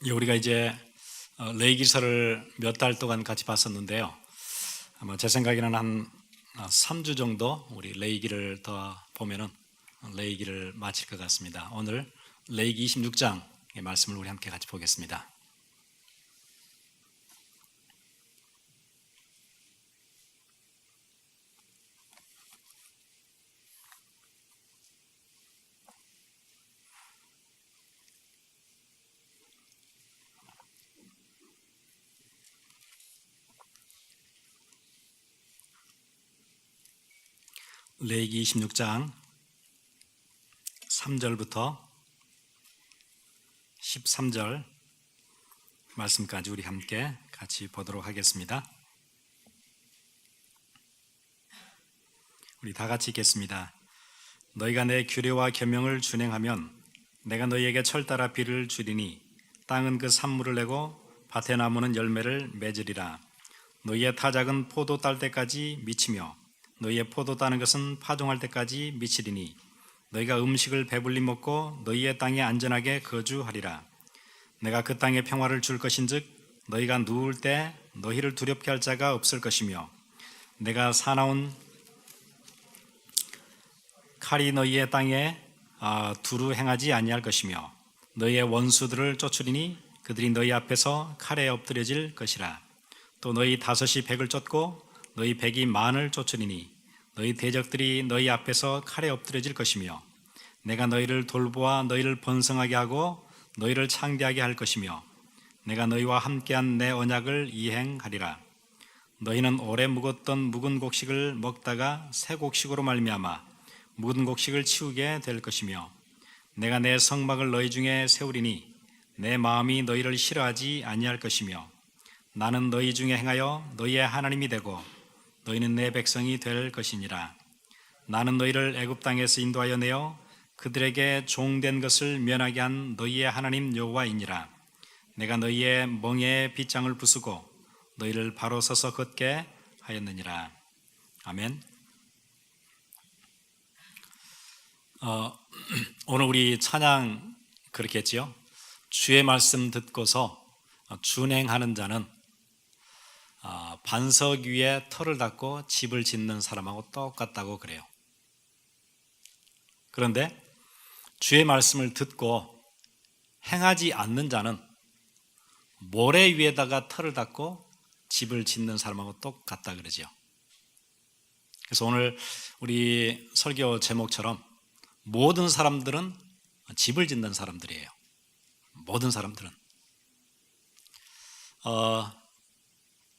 우리가 이제 레위기서를 몇 달 동안 같이 봤었는데요. 아마 제 생각에는 한 3주 정도 우리 레위기를 더 보면은 레위기를 마칠 것 같습니다. 오늘 레위기 26장의 말씀을 우리 함께 같이 보겠습니다. 레위기 26장 3절부터 13절 말씀까지 우리 함께 같이 보도록 하겠습니다. 우리 다 같이 읽겠습니다. 너희가 내 규례와 계명을 준행하면 내가 너희에게 철따라 비를 주리니 땅은 그 산물을 내고 밭의 나무는 열매를 맺으리라. 너희의 타작은 포도 딸 때까지 미치며 너희의 포도 따는 것은 파종할 때까지 미치리니 너희가 음식을 배불리 먹고 너희의 땅에 안전하게 거주하리라. 내가 그 땅에 평화를 줄 것인즉 너희가 누울 때 너희를 두렵게 할 자가 없을 것이며 내가 사나운 칼이 너희의 땅에 두루 행하지 아니할 것이며 너희의 원수들을 쫓으리니 그들이 너희 앞에서 칼에 엎드려질 것이라. 또 너희 다섯이 백을 쫓고 너희 백이 만을 쫓으리니 너희 대적들이 너희 앞에서 칼에 엎드려질 것이며 내가 너희를 돌보아 너희를 번성하게 하고 너희를 창대하게 할 것이며 내가 너희와 함께한 내 언약을 이행하리라. 너희는 오래 묵었던 묵은 곡식을 먹다가 새 곡식으로 말미암아 묵은 곡식을 치우게 될 것이며 내가 내 성막을 너희 중에 세우리니 내 마음이 너희를 싫어하지 아니할 것이며 나는 너희 중에 행하여 너희의 하나님이 되고 너희는 내 백성이 될 것이니라. 나는 너희를 애굽 땅에서 인도하여 내어 그들에게 종된 것을 면하게 한 너희의 하나님 여호와이니라. 내가 너희의 멍에의 빗장을 부수고 너희를 바로 서서 걷게 하였느니라. 아멘. 오늘 우리 찬양 그렇게 했지요. 주의 말씀 듣고서 준행하는 자는 반석 위에 터를 닦고 집을 짓는 사람하고 똑같다고 그래요. 그런데 주의 말씀을 듣고 행하지 않는 자는 모래 위에다가 터를 닦고 집을 짓는 사람하고 똑같다 그러죠. 그래서 오늘 우리 설교 제목처럼 모든 사람들은 집을 짓는 사람들이에요. 모든 사람들은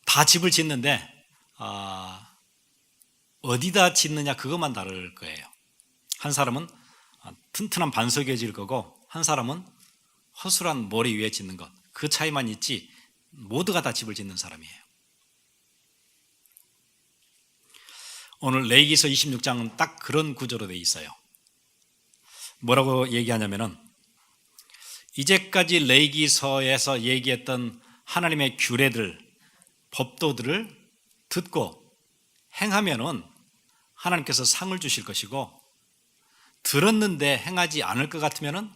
다 집을 짓는데 어디다 짓느냐 그것만 다를 거예요. 한 사람은 튼튼한 반석 위에 지을 거고 한 사람은 허술한 모래 위에 짓는 것, 그 차이만 있지 모두가 다 집을 짓는 사람이에요. 오늘 레위기서 26장은 딱 그런 구조로 되어 있어요. 뭐라고 얘기하냐면은 이제까지 레위기서에서 얘기했던 하나님의 규례들, 법도들을 듣고 행하면은 하나님께서 상을 주실 것이고 들었는데 행하지 않을 것 같으면은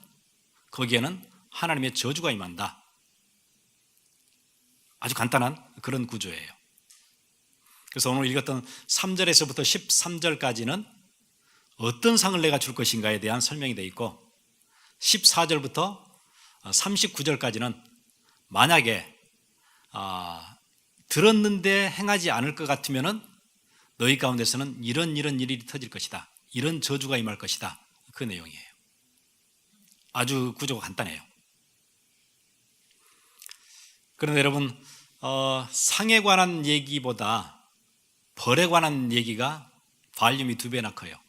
거기에는 하나님의 저주가 임한다. 아주 간단한 그런 구조예요. 그래서 오늘 읽었던 3절에서부터 13절까지는 어떤 상을 내가 줄 것인가에 대한 설명이 되어 있고 14절부터 39절까지는 만약에 들었는데 행하지 않을 것 같으면은 너희 가운데서는 이런 일이 터질 것이다. 이런 저주가 임할 것이다. 그 내용이에요. 아주 구조가 간단해요. 그런데 여러분 상에 관한 얘기보다 벌에 관한 얘기가 발륨이 2배나 커요.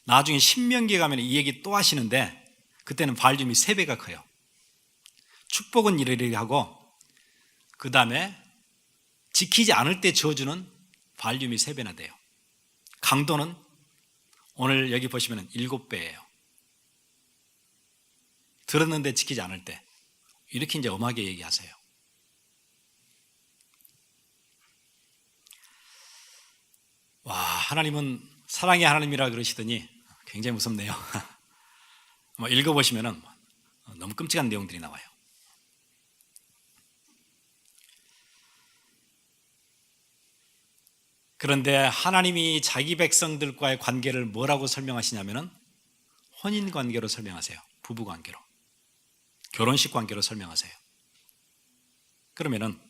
나중에 신명기에 가면 이 얘기 또 하시는데 그때는 발륨이 3배가 커요. 축복은 이러이러하게 하고 그 다음에 지키지 않을 때 저주는 발륨이 3배나 돼요. 강도는 오늘 여기 보시면 7배예요. 들었는데 지키지 않을 때 이렇게 이제 엄하게 얘기하세요. 와, 하나님은 사랑의 하나님이라 그러시더니 굉장히 무섭네요. 읽어보시면은 너무 끔찍한 내용들이 나와요. 그런데 하나님이 자기 백성들과의 관계를 뭐라고 설명하시냐면은 혼인 관계로 설명하세요. 부부 관계로. 결혼식 관계로 설명하세요. 그러면은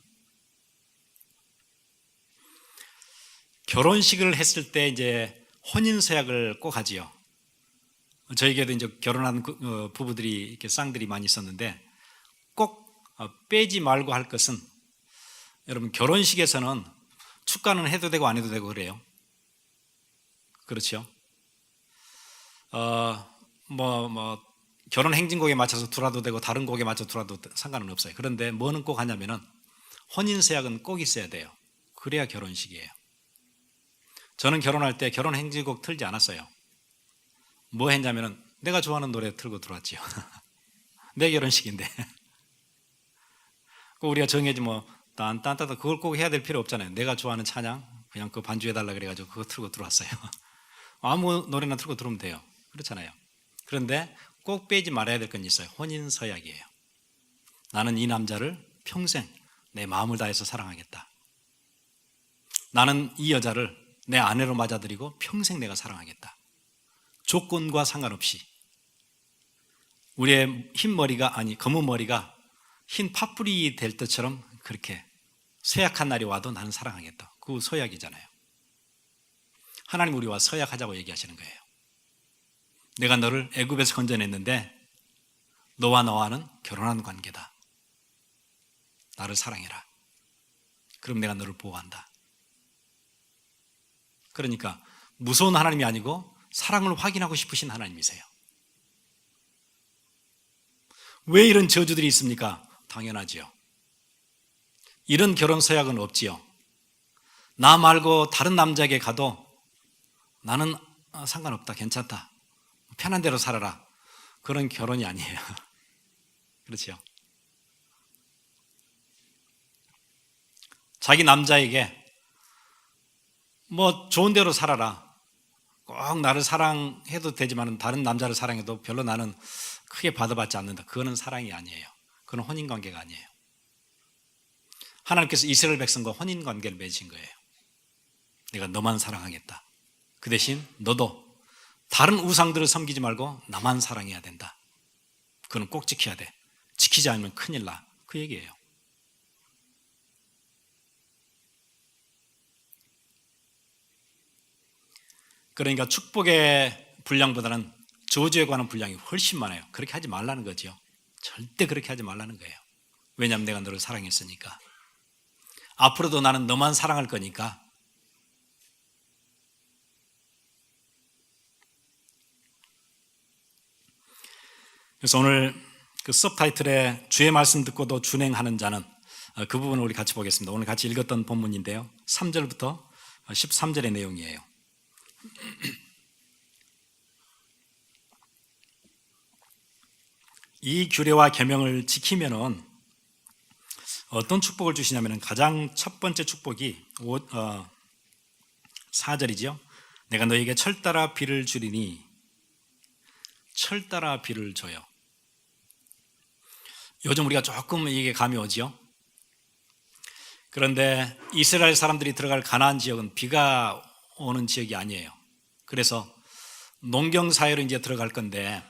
결혼식을 했을 때 이제 혼인 서약을 꼭 하지요. 저에게도 이제 결혼한 부부들이 이렇게 쌍들이 많이 있었는데 꼭 빼지 말고 할 것은, 여러분 결혼식에서는 축가는 해도 되고 안 해도 되고 그래요. 그렇죠? 결혼 행진곡에 맞춰서 둘아도 되고 다른 곡에 맞춰서 둘아도 상관은 없어요. 그런데 뭐는 꼭 하냐면은 혼인 서약은 꼭 있어야 돼요. 그래야 결혼식이에요. 저는 결혼할 때 결혼 행진곡 틀지 않았어요. 뭐 했냐면은 내가 좋아하는 노래 틀고 들어왔지요. 내 결혼식인데. 꼭 우리가 정해지 딴딴따다 그걸 꼭 해야 될 필요 없잖아요. 내가 좋아하는 찬양 그냥 그 반주해달라 그래가지고 그거 틀고 들어왔어요. 아무 노래나 틀고 들어오면 돼요. 그렇잖아요. 그런데 꼭 빼지 말아야 될 건 있어요. 혼인 서약이에요. 나는 이 남자를 평생 내 마음을 다해서 사랑하겠다. 나는 이 여자를 내 아내로 맞아들이고 평생 내가 사랑하겠다. 조건과 상관없이 우리의 검은 머리가 흰 팥뿌리 될 때처럼 그렇게 서약한 날이 와도 나는 사랑하겠다. 그 서약이잖아요. 하나님 우리와 서약하자고 얘기하시는 거예요. 내가 너를 애굽에서 건져냈는데 너와 나와는 결혼한 관계다. 나를 사랑해라. 그럼 내가 너를 보호한다. 그러니까 무서운 하나님이 아니고 사랑을 확인하고 싶으신 하나님이세요. 왜 이런 저주들이 있습니까? 당연하지요. 이런 결혼 서약은 없지요. 나 말고 다른 남자에게 가도 나는 상관없다, 괜찮다, 편한 대로 살아라. 그런 결혼이 아니에요. 그렇죠? 자기 남자에게 좋은 대로 살아라. 꼭 나를 사랑해도 되지만 다른 남자를 사랑해도 별로 나는 크게 받아받지 않는다. 그거는 사랑이 아니에요. 그건 혼인관계가 아니에요. 하나님께서 이스라엘 백성과 혼인관계를 맺으신 거예요. 내가 너만 사랑하겠다. 그 대신 너도 다른 우상들을 섬기지 말고 나만 사랑해야 된다. 그건 꼭 지켜야 돼. 지키지 않으면 큰일 나. 그 얘기예요. 그러니까 축복의 분량보다는 저주에 관한 분량이 훨씬 많아요. 그렇게 하지 말라는 거죠. 절대 그렇게 하지 말라는 거예요. 왜냐하면 내가 너를 사랑했으니까. 앞으로도 나는 너만 사랑할 거니까. 그래서 오늘 그 서브타이틀에 주의 말씀 듣고도 준행하는 자는, 그 부분을 우리 같이 보겠습니다. 오늘 같이 읽었던 본문인데요. 3절부터 13절의 내용이에요. 이 규례와 계명을 지키면은 어떤 축복을 주시냐면 가장 첫 번째 축복이 4절이죠. 내가 너에게 철 따라 비를 주리니, 철 따라 비를 줘요. 요즘 우리가 조금 이게 감이 오지요. 그런데 이스라엘 사람들이 들어갈 가나안 지역은 비가 오는 지역이 아니에요. 그래서 농경 사회로 이제 들어갈 건데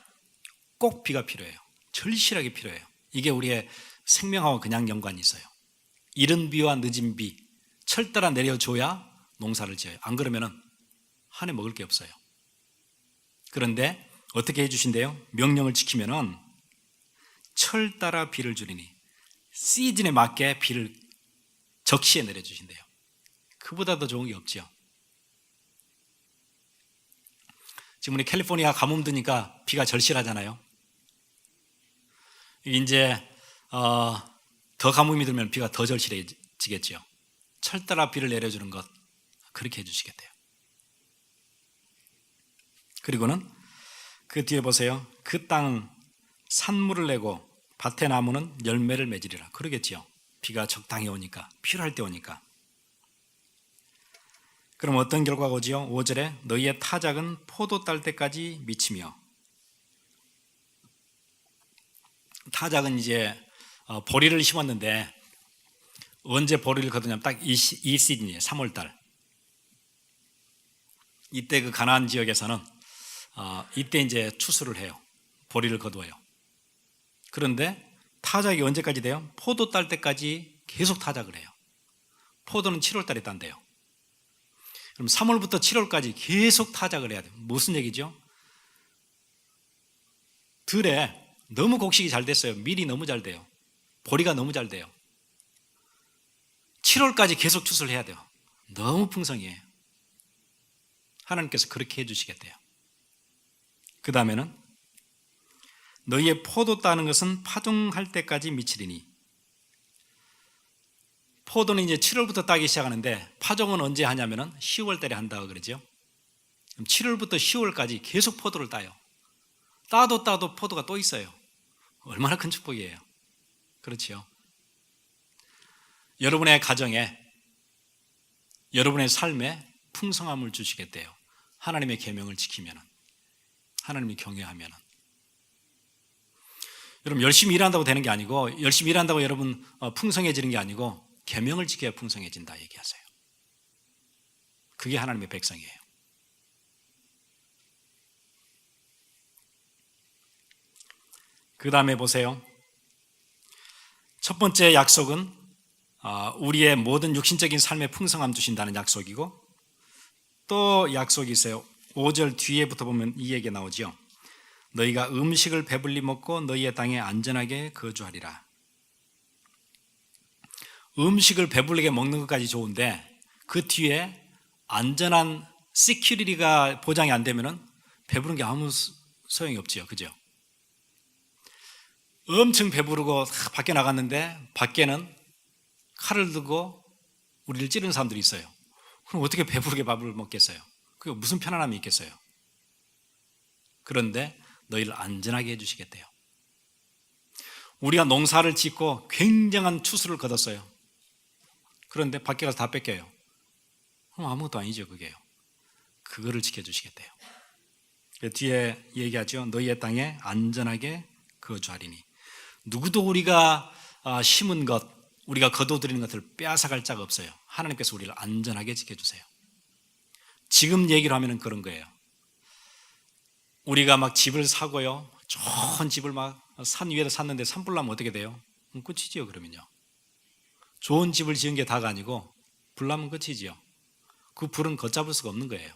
꼭 비가 필요해요. 절실하게 필요해요. 이게 우리의 생명하고 그냥 연관이 있어요. 이른 비와 늦은 비, 철 따라 내려줘야 농사를 지어요. 안 그러면은 한 해 먹을 게 없어요. 그런데 어떻게 해주신대요? 명령을 지키면은 철 따라 비를 주리니, 시즌에 맞게 비를 적시에 내려주신대요. 그보다 더 좋은 게 없죠. 지금 우리 캘리포니아 가뭄 드니까 비가 절실하잖아요. 이제 더 가뭄이 들면 비가 더 절실해지겠죠. 철 따라 비를 내려주는 것, 그렇게 해주시겠대요. 그리고는 그 뒤에 보세요. 그 땅 산물을 내고 밭의 나무는 열매를 맺으리라. 그러겠지요. 비가 적당히 오니까, 필요할 때 오니까. 그럼 어떤 결과가 오지요? 5절에 너희의 타작은 포도 딸 때까지 미치며, 타작은 이제 보리를 심었는데 언제 보리를 거두냐면 딱 이 시즌이에요. 3월달. 이때 그 가나안 지역에서는 이때 이제 추수를 해요. 보리를 거두어요. 그런데 타작이 언제까지 돼요? 포도 딸 때까지 계속 타작을 해요. 포도는 7월달에 딴대요. 그럼 3월부터 7월까지 계속 타작을 해야 돼요. 무슨 얘기죠? 들에 너무 곡식이 잘 됐어요. 밀이 너무 잘 돼요. 보리가 너무 잘 돼요. 7월까지 계속 추수를 해야 돼요. 너무 풍성해요. 하나님께서 그렇게 해주시겠대요. 그 다음에는 너희의 포도 따는 것은 파종할 때까지 미치리니. 포도는 이제 7월부터 따기 시작하는데 파종은 언제 하냐면은 10월 달에 한다고 그러죠. 그럼 7월부터 10월까지 계속 포도를 따요. 따도 포도가 또 있어요. 얼마나 큰 축복이에요. 그렇지요. 여러분의 가정에, 여러분의 삶에 풍성함을 주시겠대요. 하나님의 계명을 지키면은, 하나님을 경외하면은. 여러분 열심히 일한다고 되는 게 아니고, 열심히 일한다고 여러분 풍성해지는 게 아니고 계명을 지켜야 풍성해진다 얘기하세요. 그게 하나님의 백성이에요. 그 다음에 보세요. 첫 번째 약속은 우리의 모든 육신적인 삶에 풍성함 주신다는 약속이고, 또 약속이 있어요. 5절 뒤에부터 보면 이 얘기 나오죠. 너희가 음식을 배불리 먹고 너희의 땅에 안전하게 거주하리라. 음식을 배불리게 먹는 것까지 좋은데 그 뒤에 안전한 시큐리티가 보장이 안 되면은 배부른 게 아무 소용이 없지요. 그죠? 엄청 배부르고 밖에 나갔는데 밖에는 칼을 들고 우리를 찌르는 사람들이 있어요. 그럼 어떻게 배부르게 밥을 먹겠어요? 그게 무슨 편안함이 있겠어요? 그런데 너희를 안전하게 해주시겠대요. 우리가 농사를 짓고 굉장한 추수를 거뒀어요. 그런데 밖에 가서 다 뺏겨요. 그럼 아무것도 아니죠. 그게요. 그거를 지켜주시겠대요. 뒤에 얘기하죠. 너희의 땅에 안전하게 거주하리니. 누구도 우리가 심은 것, 우리가 거둬들이는 것을 빼앗아갈 자가 없어요. 하나님께서 우리를 안전하게 지켜주세요. 지금 얘기를 하면 그런 거예요. 우리가 막 집을 사고요. 좋은 집을 막 산 위에다 샀는데 산불 나면 어떻게 돼요? 끝이지요. 그러면요. 좋은 집을 지은 게 다가 아니고 불 나면 끝이지요. 그 불은 걷잡을 수가 없는 거예요.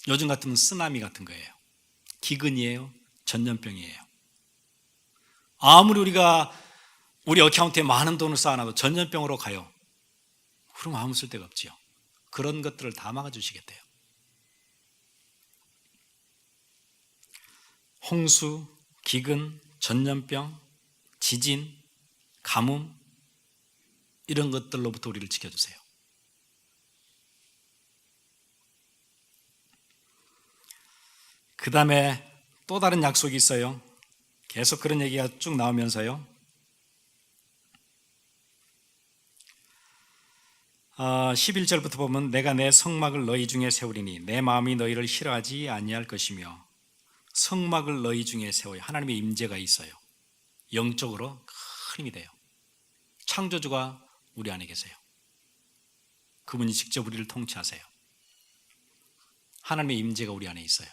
요즘 같으면 쓰나미 같은 거예요. 기근이에요. 전염병이에요. 아무리 우리 어카운트에 많은 돈을 쌓아놔도 전염병으로 가요. 그럼 아무 쓸데가 없지요. 그런 것들을 다 막아주시겠대요. 홍수, 기근, 전염병, 지진, 가뭄 이런 것들로부터 우리를 지켜주세요. 그 다음에 또 다른 약속이 있어요. 계속 그런 얘기가 쭉 나오면서요. 11절부터 보면 내가 내 성막을 너희 중에 세우리니 내 마음이 너희를 싫어하지 아니할 것이며. 성막을 너희 중에 세워요. 하나님의 임재가 있어요. 영적으로 큰 힘이 돼요. 창조주가 우리 안에 계세요. 그분이 직접 우리를 통치하세요. 하나님의 임재가 우리 안에 있어요.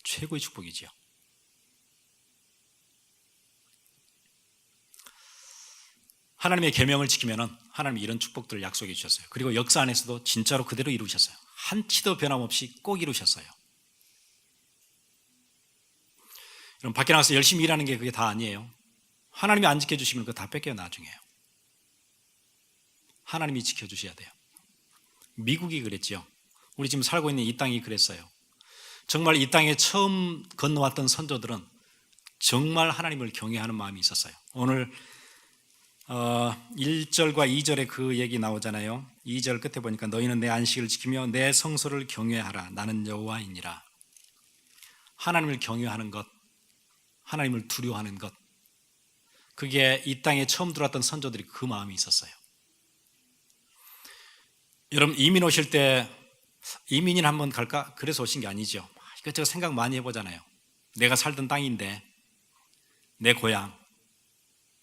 최고의 축복이지요. 하나님의 계명을 지키면 하나님이 이런 축복들을 약속해 주셨어요. 그리고 역사 안에서도 진짜로 그대로 이루셨어요. 한치도 변함없이 꼭 이루셨어요. 여러분 밖에 나가서 열심히 일하는 게 그게 다 아니에요. 하나님이 안 지켜주시면 그거 다 뺏겨요. 나중에요. 하나님이 지켜주셔야 돼요. 미국이 그랬죠. 우리 지금 살고 있는 이 땅이 그랬어요. 정말 이 땅에 처음 건너왔던 선조들은 정말 하나님을 경외하는 마음이 있었어요. 오늘 1절과 2절에 그 얘기 나오잖아요. 2절 끝에 보니까 너희는 내 안식을 지키며 내 성소를 경외하라. 나는 여호와이니라. 하나님을 경외하는 것, 하나님을 두려워하는 것, 그게 이 땅에 처음 들어왔던 선조들이 그 마음이 있었어요. 여러분 이민 오실 때 이민이나 한번 갈까? 그래서 오신 게 아니죠. 이것저것 생각 많이 해보잖아요. 내가 살던 땅인데, 내 고향,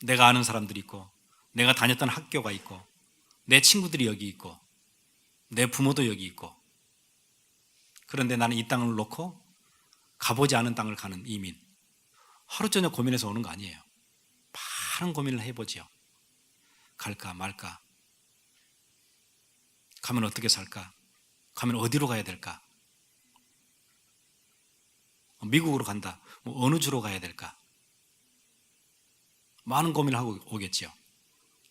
내가 아는 사람들이 있고, 내가 다녔던 학교가 있고, 내 친구들이 여기 있고, 내 부모도 여기 있고, 그런데 나는 이 땅을 놓고 가보지 않은 땅을 가는 이민. 하루 저녁 고민해서 오는 거 아니에요. 많은 고민을 해보지요. 갈까 말까? 가면 어떻게 살까? 가면 어디로 가야 될까? 미국으로 간다. 어느 주로 가야 될까? 많은 고민을 하고 오겠지요.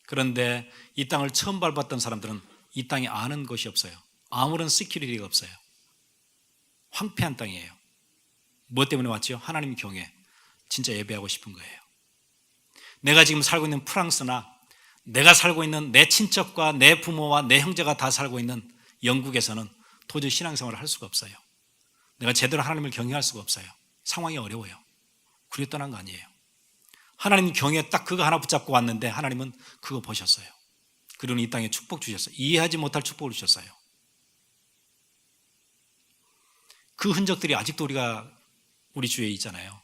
그런데 이 땅을 처음 밟았던 사람들은 이 땅에 아는 것이 없어요. 아무런 시큐리티가 없어요. 황폐한 땅이에요. 뭐 때문에 왔지요? 하나님 경외. 진짜 예배하고 싶은 거예요. 내가 지금 살고 있는 프랑스나 내가 살고 있는 내 친척과 내 부모와 내 형제가 다 살고 있는 영국에서는 도저히 신앙생활을 할 수가 없어요. 내가 제대로 하나님을 경외할 수가 없어요. 상황이 어려워요. 그래 떠난 거 아니에요. 하나님 경외 딱 그거 하나 붙잡고 왔는데 하나님은 그거 보셨어요. 그리고 이 땅에 축복 주셨어요. 이해하지 못할 축복을 주셨어요. 그 흔적들이 아직도 우리 주위에 있잖아요.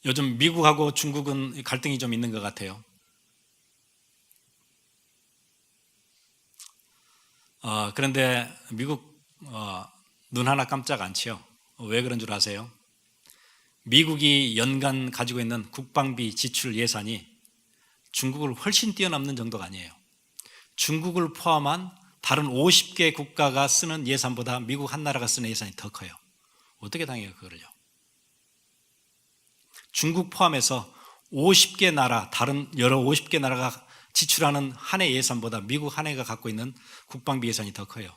요즘 미국하고 중국은 갈등이 좀 있는 것 같아요. 그런데 미국 눈 하나 깜짝 안 치요. 왜 그런 줄 아세요? 미국이 연간 가지고 있는 국방비 지출 예산이 중국을 훨씬 뛰어넘는 정도가 아니에요. 중국을 포함한 다른 50개 국가가 쓰는 예산보다 미국 한 나라가 쓰는 예산이 더 커요. 어떻게 당해요, 그거를요? 중국 포함해서 50개 나라, 다른 여러 50개 나라가 지출하는 한 해 예산보다 미국 한 해가 갖고 있는 국방비 예산이 더 커요.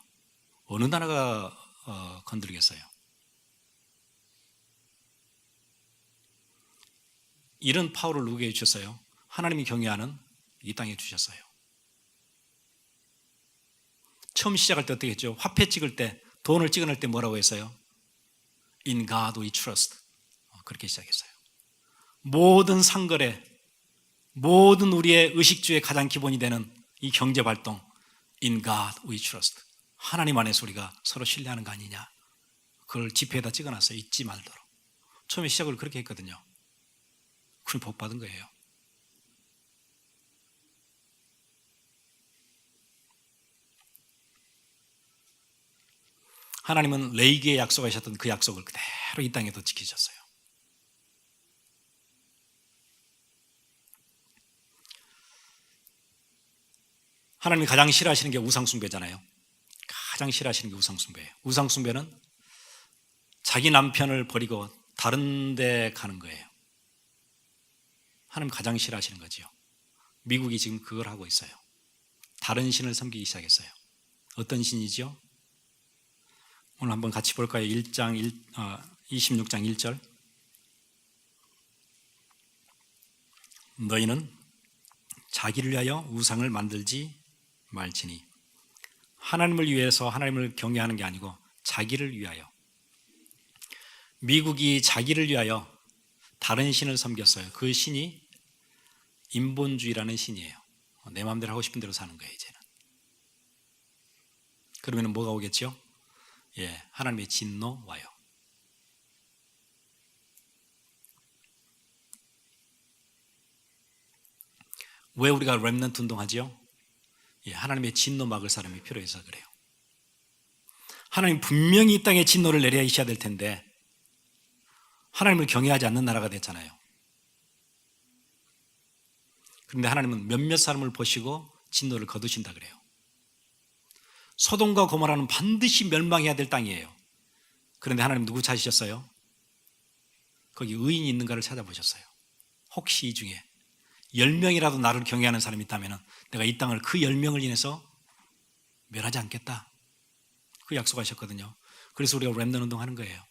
어느 나라가 건드리겠어요? 이런 파워를 누구에게 주셨어요? 하나님이 경외하는 이 땅에 주셨어요. 처음 시작할 때 어떻게 했죠? 화폐 찍을 때, 돈을 찍어낼 때 뭐라고 했어요? In God we trust. 그렇게 시작했어요. 모든 상거래, 모든 우리의 의식주의 가장 기본이 되는 이 경제활동, In God we trust. 하나님 안에서 우리가 서로 신뢰하는 거 아니냐. 그걸 지폐에다 찍어놨어요. 잊지 말도록. 처음에 시작을 그렇게 했거든요. 그럼 복 받은 거예요. 하나님은 레이기에 약속하셨던 그 약속을 그대로 이 땅에도 지키셨어요. 하나님이 가장 싫어하시는 게 우상숭배잖아요. 가장 싫어하시는 게 우상숭배예요. 우상숭배는 자기 남편을 버리고 다른 데 가는 거예요. 하나님 가장 싫어하시는 거지요. 미국이 지금 그걸 하고 있어요. 다른 신을 섬기기 시작했어요. 어떤 신이지요? 오늘 한번 같이 볼까요? 26장 1절. 너희는 자기를 위하여 우상을 만들지 말지니 하나님을 위해서 하나님을 경외하는 게 아니고 자기를 위하여. 미국이 자기를 위하여 다른 신을 섬겼어요. 그 신이 인본주의라는 신이에요. 내 마음대로 하고 싶은 대로 사는 거예요, 이제는. 그러면 뭐가 오겠죠? 하나님의 진노 와요. 왜 우리가 렘넌트 운동하지요? 하나님의 진노 막을 사람이 필요해서 그래요. 하나님 분명히 이 땅에 진노를 내리셔야 될 텐데 하나님을 경외하지 않는 나라가 됐잖아요. 그런데 하나님은 몇몇 사람을 보시고 진노를 거두신다 그래요. 소돔과 고모라는 반드시 멸망해야 될 땅이에요. 그런데 하나님 누구 찾으셨어요? 거기 의인이 있는가를 찾아보셨어요. 혹시 이 중에 10명이라도 나를 경외하는 사람이 있다면 내가 이 땅을 그 10명을 인해서 멸하지 않겠다. 그 약속하셨거든요. 그래서 우리가 렘넌트 운동하는 거예요.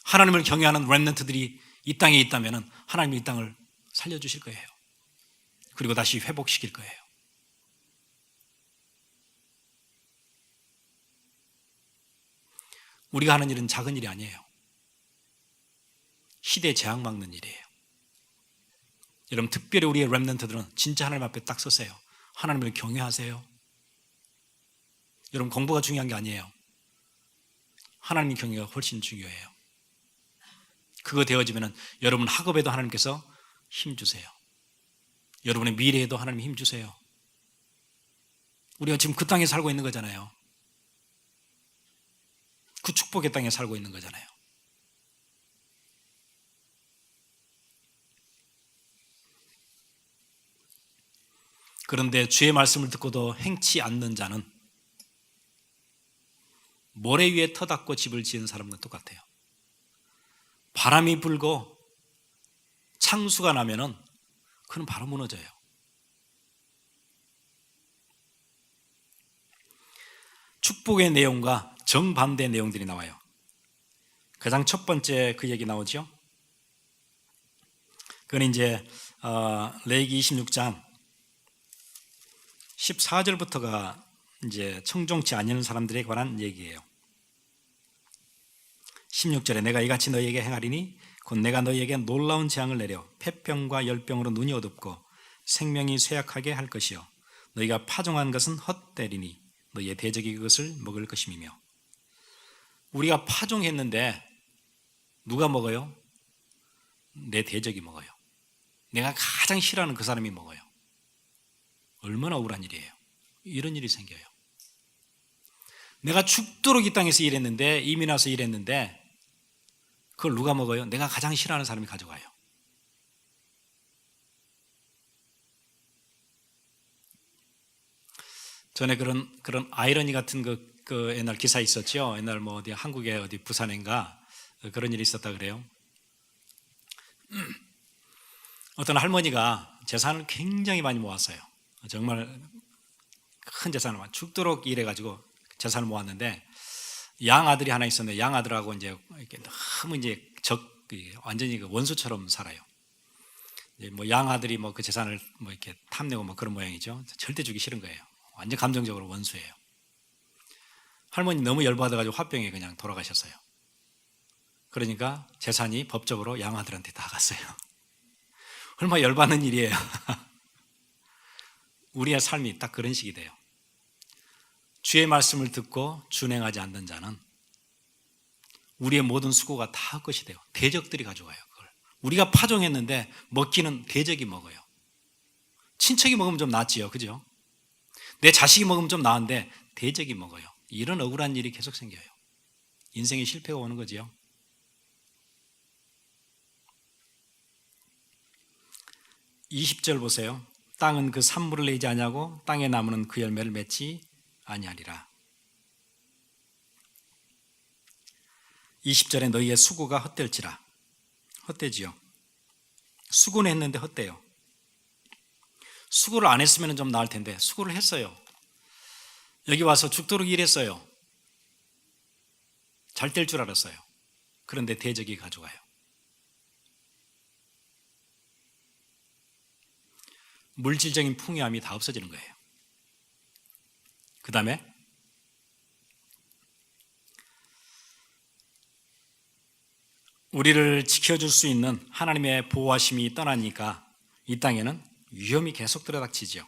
하나님을 경외하는 렘넌트들이 이 땅에 있다면 하나님이 이 땅을 살려주실 거예요. 그리고 다시 회복시킬 거예요. 우리가 하는 일은 작은 일이 아니에요. 시대에 재앙 막는 일이에요. 여러분 특별히 우리의 렘넌트들은 진짜 하나님 앞에 딱 서세요. 하나님을 경외하세요. 여러분 공부가 중요한 게 아니에요. 하나님 경외가 훨씬 중요해요. 그거 되어지면 여러분 학업에도 하나님께서 힘주세요. 여러분의 미래에도 하나님 힘주세요. 우리가 지금 그 땅에 살고 있는 거잖아요. 그 축복의 땅에 살고 있는 거잖아요. 그런데 주의 말씀을 듣고도 행치 않는 자는 모래 위에 터닦고 집을 지은 사람과 똑같아요. 바람이 불고 창수가 나면은 그는 바로 무너져요. 축복의 내용과 정반대 내용들이 나와요. 가장 첫 번째 그 얘기 나오죠. 그건 이제 레위기 26장 14절부터가 이제 청종치 않는 사람들에 관한 얘기예요. 16절에 내가 이같이 너희에게 행하리니 곧 내가 너희에게 놀라운 재앙을 내려 폐병과 열병으로 눈이 어둡고 생명이 쇠약하게 할 것이요 너희가 파종한 것은 헛되리니 너희의 대적이 그것을 먹을 것임이며. 우리가 파종했는데 누가 먹어요? 내 대적이 먹어요. 내가 가장 싫어하는 그 사람이 먹어요. 얼마나 억울한 일이에요. 이런 일이 생겨요. 내가 죽도록 이 땅에서 일했는데, 이민 와서 일했는데 그걸 누가 먹어요? 내가 가장 싫어하는 사람이 가져가요. 전에 그런 아이러니 같은 그 옛날 기사 있었죠. 옛날 뭐 어디 한국의 어디 부산인가 그런 일이 있었다 그래요. 어떤 할머니가 재산을 굉장히 많이 모았어요. 정말 큰 재산을 죽도록 일해가지고 재산을 모았는데 양 아들이 하나 있었는데 양 아들하고 이제 이렇게 너무 이제 완전히 그 원수처럼 살아요. 뭐 양 아들이 뭐 그 재산을 뭐 이렇게 탐내고 뭐 그런 모양이죠. 절대 주기 싫은 거예요. 완전 감정적으로 원수예요. 할머니 너무 열받아가지고 화병에 그냥 돌아가셨어요. 그러니까 재산이 법적으로 양 아들한테 다 갔어요. 얼마나 열받는 일이에요. 우리의 삶이 딱 그런 식이 돼요. 주의 말씀을 듣고 준행하지 않는 자는 우리의 모든 수고가 다 헛것이 돼요. 대적들이 가져가요. 그걸 우리가 파종했는데 먹기는 대적이 먹어요. 친척이 먹으면 좀 낫지요, 그죠? 내 자식이 먹으면 좀 나은데 대적이 먹어요. 이런 억울한 일이 계속 생겨요. 인생의 실패가 오는 거지요. (20절) 보세요. 땅은 그 산물을 내지 아니하고 땅의 나무는 그 열매를 맺지 아니하리라. 20절에 너희의 수고가 헛될지라. 헛되지요. 수고는 했는데 헛돼요. 수고를 안 했으면 좀 나을 텐데 수고를 했어요. 여기 와서 죽도록 일했어요. 잘 될 줄 알았어요. 그런데 대적이 가져가요. 물질적인 풍요함이 다 없어지는 거예요. 그 다음에 우리를 지켜줄 수 있는 하나님의 보호하심이 떠나니까 이 땅에는 위험이 계속 들어닥치죠.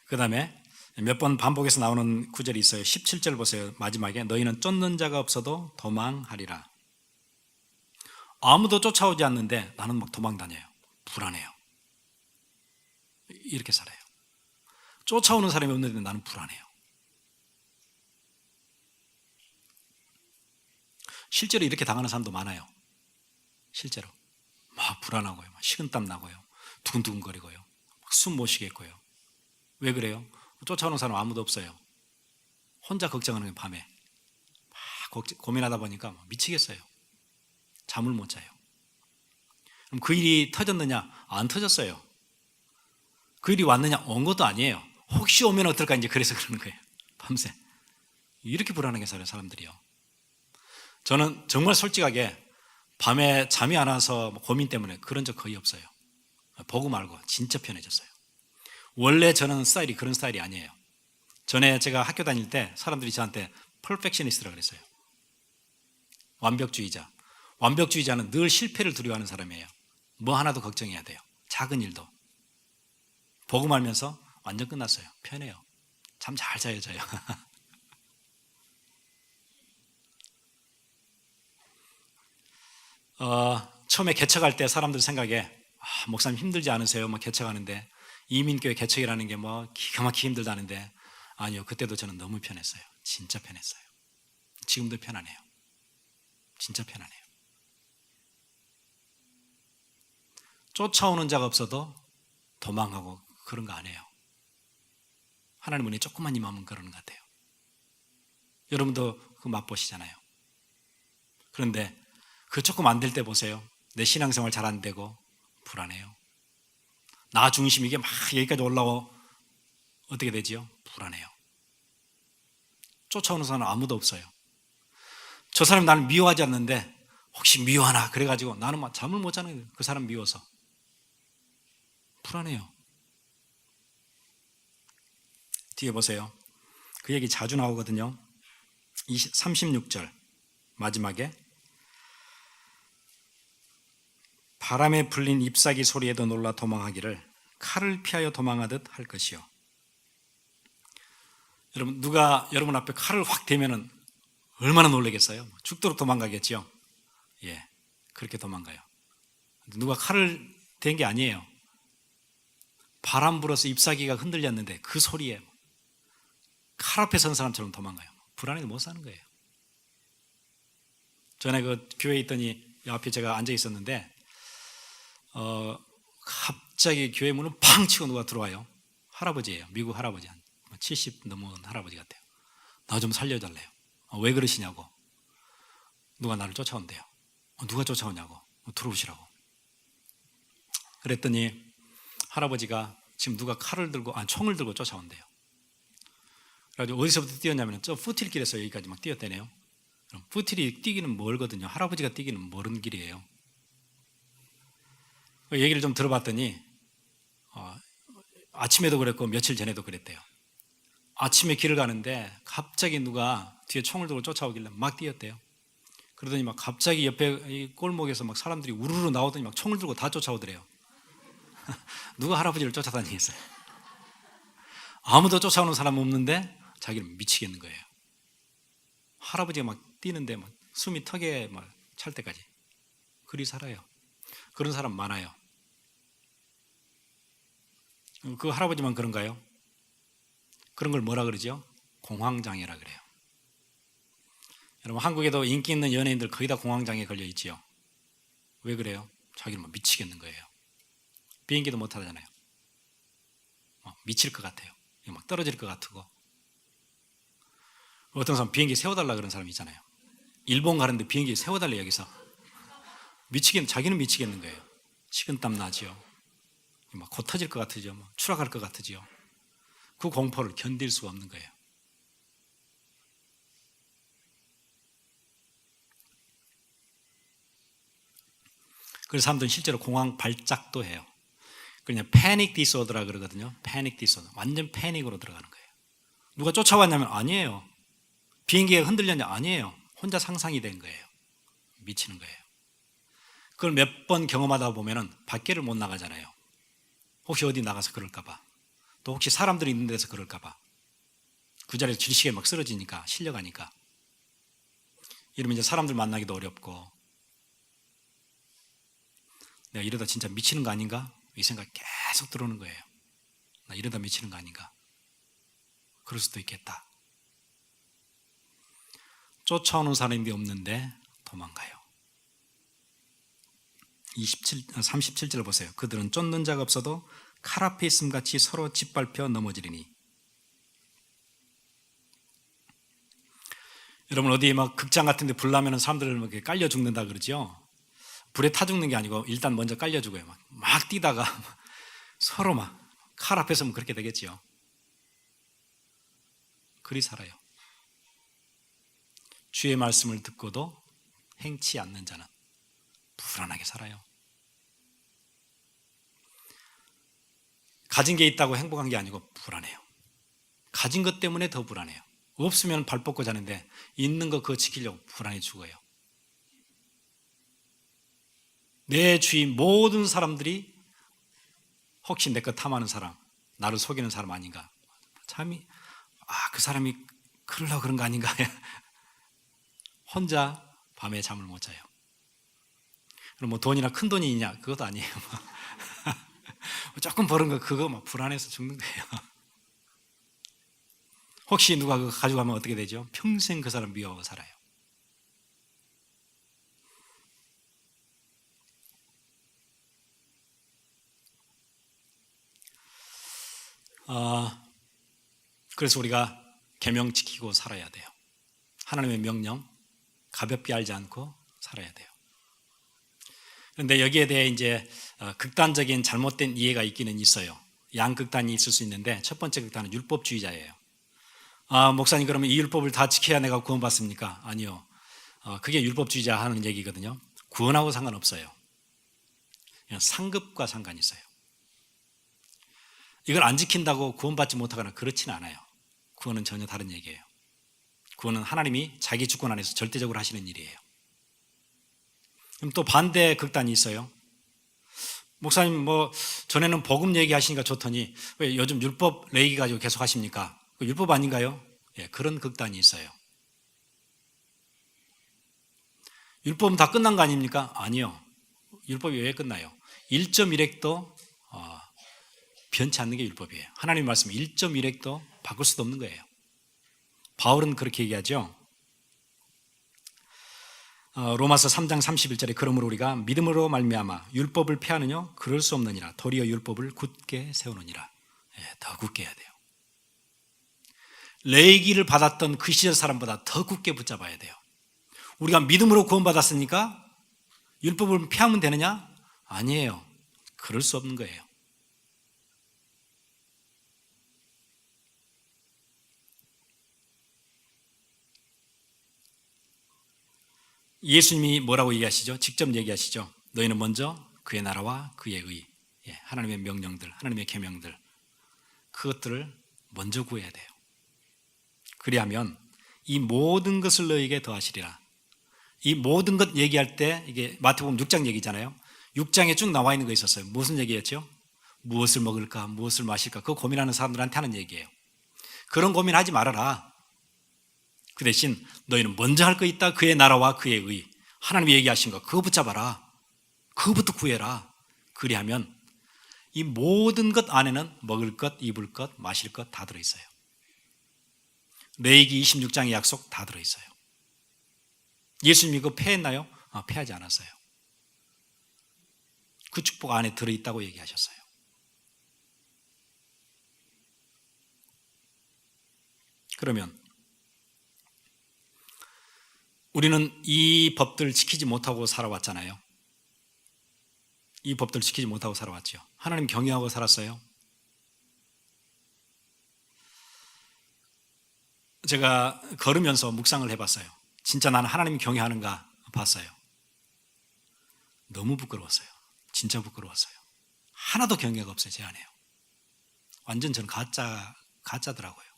그 다음에 몇 번 반복해서 나오는 구절이 있어요. 17절 보세요. 마지막에 너희는 쫓는 자가 없어도 도망하리라. 아무도 쫓아오지 않는데 나는 막 도망 다녀요. 불안해요. 이렇게 살아요. 쫓아오는 사람이 없는데 나는 불안해요. 실제로 이렇게 당하는 사람도 많아요. 실제로 막 불안하고요, 막 식은땀 나고요, 두근두근거리고요, 막 숨 못 쉬겠고요. 왜 그래요? 쫓아오는 사람 아무도 없어요. 혼자 걱정하는 게 밤에 막 고민하다 보니까 미치겠어요. 잠을 못 자요. 그럼 그 일이 터졌느냐? 안 터졌어요. 그 일이 왔느냐? 온 것도 아니에요. 혹시 오면 어떨까 이제 그래서 그러는 거예요. 밤새 이렇게 불안하게 살아요, 사람들이요. 저는 정말 솔직하게 밤에 잠이 안 와서 고민 때문에 그런 적 거의 없어요. 보고 말고 진짜 편해졌어요. 원래 저는 스타일이 그런 스타일이 아니에요. 전에 제가 학교 다닐 때 사람들이 저한테 퍼펙셔니스트라고 그랬어요. 완벽주의자. 완벽주의자는 늘 실패를 두려워하는 사람이에요. 뭐 하나도 걱정해야 돼요. 작은 일도. 보고 말면서 완전 끝났어요. 편해요. 잠 잘 자요, 저요. 처음에 개척할 때 사람들 생각에 목사님 힘들지 않으세요? 막 개척하는데 이민교회 개척이라는 게 뭐 기가 막히게 힘들다는데 아니요, 그때도 저는 너무 편했어요. 진짜 편했어요. 지금도 편하네요. 진짜 편하네요. 쫓아오는 자가 없어도 도망가고 그런 거 안 해요. 하나님 은혜 조금만 임하면 그러는 것 같아요. 여러분도 그거 맛보시잖아요. 그런데 그 조금 안 될 때 보세요. 내 신앙생활 잘 안 되고 불안해요. 나 중심 이게 막 여기까지 올라오고 어떻게 되지요? 불안해요. 쫓아오는 사람은 아무도 없어요. 저 사람이 나를 미워하지 않는데 혹시 미워하나 그래가지고 나는 막 잠을 못 자는 거예요. 그 사람 미워서. 불안해요. 뒤에 보세요. 그 얘기 자주 나오거든요. 36절 마지막에 바람에 불린 잎사귀 소리에도 놀라 도망하기를 칼을 피하여 도망하듯 할 것이요. 여러분, 누가 여러분 앞에 칼을 확 대면은 얼마나 놀라겠어요? 죽도록 도망가겠죠. 예, 그렇게 도망가요. 누가 칼을 댄 게 아니에요. 바람 불어서 잎사귀가 흔들렸는데 그 소리에 칼 앞에 선 사람처럼 도망가요. 불안해도 못 사는 거예요. 전에 그 교회에 있더니 옆에 제가 앉아 있었는데 갑자기 교회 문을 팡 치고 누가 들어와요. 할아버지예요. 미국 할아버지, 한 70 넘은 할아버지 같아요. 나 좀 살려달래요. 왜 그러시냐고. 누가 나를 쫓아온대요. 누가 쫓아오냐고. 들어오시라고. 그랬더니 할아버지가 지금 누가 총을 들고 쫓아온대요. 그래가지고 어디서부터 뛰었냐면 저 푸틸길에서 여기까지 막 뛰었대네요. 그럼 푸틸이 뛰기는 멀거든요. 할아버지가 뛰기는 멀은 길이에요. 얘기를 좀 들어봤더니 아침에도 그랬고 며칠 전에도 그랬대요. 아침에 길을 가는데 갑자기 누가 뒤에 총을 들고 쫓아오길래 막 뛰었대요. 그러더니 막 갑자기 옆에 이 골목에서 막 사람들이 우르르 나오더니 막 총을 들고 다 쫓아오더래요. 누가 할아버지를 쫓아다니겠어요? 아무도 쫓아오는 사람 없는데 자기는 미치겠는 거예요. 할아버지가 막 뛰는데 막 숨이 턱에 막 찰 때까지 그리 살아요. 그런 사람 많아요. 그 할아버지만 그런가요? 그런 걸 뭐라 그러죠? 공황장애라 그래요. 여러분, 한국에도 인기 있는 연예인들 거의 다 공황장애 걸려 있지요. 왜 그래요? 자기는 막 미치겠는 거예요. 비행기도 못 타잖아요. 미칠 것 같아요. 막 떨어질 것 같고. 어떤 사람 비행기 세워달라 그런 사람 있잖아요. 일본 가는데 비행기 세워달래 여기서. 자기는 미치겠는 거예요. 식은땀 나지요. 막 곧 터질 것 같으죠. 추락할 것 같으지요. 그 공포를 견딜 수가 없는 거예요. 그래서 사람들은 실제로 공황 발작도 해요. 그냥 패닉 디소더라 그러거든요. 패닉 디소더. 완전 패닉으로 들어가는 거예요. 누가 쫓아왔냐면 아니에요. 비행기가 흔들렸냐? 아니에요. 혼자 상상이 된 거예요. 미치는 거예요. 그걸 몇 번 경험하다 보면은 밖에를 못 나가잖아요. 혹시 어디 나가서 그럴까봐. 또 혹시 사람들이 있는 데서 그럴까봐. 그 자리에서 질식에 막 쓰러지니까, 실려가니까. 이러면 이제 사람들 만나기도 어렵고, 내가 이러다 진짜 미치는 거 아닌가? 이 생각이 계속 들어오는 거예요. 나 이러다 미치는 거 아닌가? 그럴 수도 있겠다. 쫓아오는 사람이 없는데 도망가요. 37절 보세요. 그들은 쫓는 자가 없어도 칼 앞에 있음같이 서로 짓밟혀 넘어지리니. 여러분, 어디 막 극장 같은 데 불 나면 사람들을 막 깔려 죽는다 그러죠? 불에 타 죽는 게 아니고 일단 먼저 깔려 죽어요. 막 뛰다가 서로 막 칼 앞에 서면 그렇게 되겠지요. 그리 살아요. 주의 말씀을 듣고도 행치 않는 자는 불안하게 살아요. 가진 게 있다고 행복한 게 아니고 불안해요. 가진 것 때문에 더 불안해요. 없으면 발 뻗고 자는데 있는 거 그거 지키려고 불안해 죽어요. 내 주위 모든 사람들이 혹시 내 것 탐하는 사람, 나를 속이는 사람 아닌가? 참이 그 사람이 그러려고 그런 거 아닌가? 혼자 밤에 잠을 못 자요. 그럼 뭐 돈이나 큰 돈이 있냐? 그것도 아니에요. 조금 버는 거 그거 막 불안해서 죽는 거예요. 혹시 누가 그거 가져가면 어떻게 되죠? 평생 그 사람 미워하고 살아요. 그래서 우리가 계명 지키고 살아야 돼요. 하나님의 명령 가볍게 알지 않고 살아야 돼요. 그런데 여기에 대해 이제 극단적인 잘못된 이해가 있기는 있어요. 양극단이 있을 수 있는데 첫 번째 극단은 율법주의자예요. 목사님 그러면 이 율법을 다 지켜야 내가 구원받습니까? 아니요. 그게 율법주의자 하는 얘기거든요. 구원하고 상관없어요. 그냥 상급과 상관이 있어요. 이걸 안 지킨다고 구원받지 못하거나 그렇지는 않아요. 구원은 전혀 다른 얘기예요. 구원은 하나님이 자기 주권 안에서 절대적으로 하시는 일이에요. 그럼 또 반대 극단이 있어요. 목사님 뭐 전에는 복음 얘기하시니까 좋더니 왜 요즘 율법 얘기 가지고 계속 하십니까? 율법 아닌가요? 예, 그런 극단이 있어요. 율법은 다 끝난 거 아닙니까? 아니요. 율법이 왜 끝나요? 1.1획도 변치 않는 게 율법이에요. 하나님 말씀 1.1획도 바꿀 수도 없는 거예요. 바울은 그렇게 얘기하죠. 로마서 3장 31절에 그러므로 우리가 믿음으로 말미암아 율법을 폐하느냐? 그럴 수 없느니라. 도리어 율법을 굳게 세우느니라. 예, 더 굳게 해야 돼요. 레위기를 받았던 그 시절 사람보다 더 굳게 붙잡아야 돼요. 우리가 믿음으로 구원받았으니까 율법을 폐하면 되느냐? 아니에요. 그럴 수 없는 거예요. 예수님이 뭐라고 얘기하시죠? 직접 얘기하시죠. 너희는 먼저 그의 나라와 그의 의, 하나님의 명령들, 하나님의 계명들, 그것들을 먼저 구해야 돼요. 그리하면 이 모든 것을 너희에게 더하시리라. 이 모든 것 얘기할 때 이게 마태복음 6장 얘기잖아요. 6장에 쭉 나와 있는 거 있었어요. 무슨 얘기였죠? 무엇을 먹을까, 무엇을 마실까, 그거 고민하는 사람들한테 하는 얘기예요. 그런 고민하지 말아라. 그 대신 너희는 먼저 할 거 있다. 그의 나라와 그의 의, 하나님이 얘기하신 거 그거 붙잡아라. 그거부터 구해라. 그리하면 이 모든 것 안에는 먹을 것, 입을 것, 마실 것 다 들어있어요. 레위기 26장의 약속 다 들어있어요. 예수님이 그거 폐했나요? 폐하지 않았어요. 그 축복 안에 들어있다고 얘기하셨어요. 그러면 우리는 이 법들을 지키지 못하고 살아왔잖아요. 이 법들을 지키지 못하고 살아왔죠. 하나님 경외하고 살았어요. 제가 걸으면서 묵상을 해봤어요. 진짜 나는 하나님 경외하는가 봤어요. 너무 부끄러웠어요. 진짜 부끄러웠어요. 하나도 경외가 없어요. 제 안에요. 완전 저는 가짜더라고요.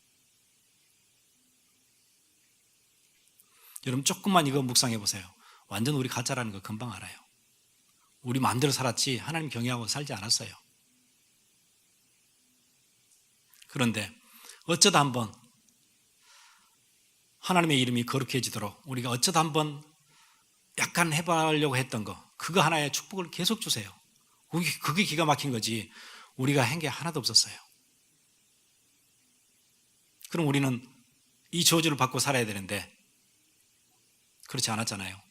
여러분 조금만 이거 묵상해 보세요. 완전 우리 가짜라는 거 금방 알아요. 우리 마음대로 살았지 하나님 경외하고 살지 않았어요. 그런데 어쩌다 한번 하나님의 이름이 거룩해지도록 우리가 어쩌다 한번 약간 해보려고 했던 거, 그거 하나의 축복을 계속 주세요. 그게 기가 막힌 거지 우리가 한 게 하나도 없었어요. 그럼 우리는 이 저주를 받고 살아야 되는데 그렇지 않았잖아요.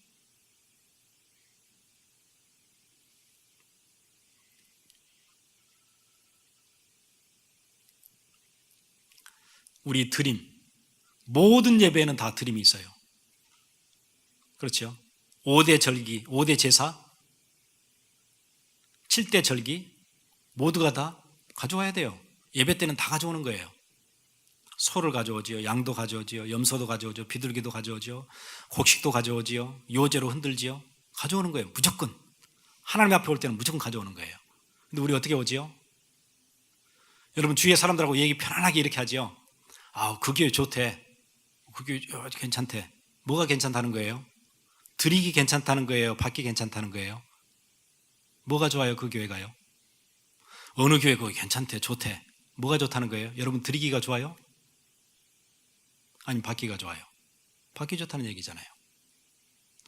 우리 드림, 모든 예배에는 다 드림이 있어요. 그렇죠? 5대 절기, 5대 제사, 7대 절기 모두가 다 가져와야 돼요. 예배 때는 다 가져오는 거예요. 소를 가져오지요, 양도 가져오지요, 염소도 가져오죠, 비둘기도 가져오죠, 곡식도 가져오지요, 요제로 흔들지요. 가져오는 거예요. 무조건. 하나님 앞에 올 때는 무조건 가져오는 거예요. 근데 우리 어떻게 오지요? 여러분 주위의 사람들하고 얘기 편안하게 이렇게 하지요. 그 교회 좋대. 그 교회 괜찮대. 뭐가 괜찮다는 거예요? 드리기 괜찮다는 거예요? 받기 괜찮다는 거예요? 뭐가 좋아요? 그 교회가요? 어느 교회 거기 괜찮대, 좋대. 뭐가 좋다는 거예요? 여러분 드리기가 좋아요? 아니면 받기가 좋아요? 받기 좋다는 얘기잖아요.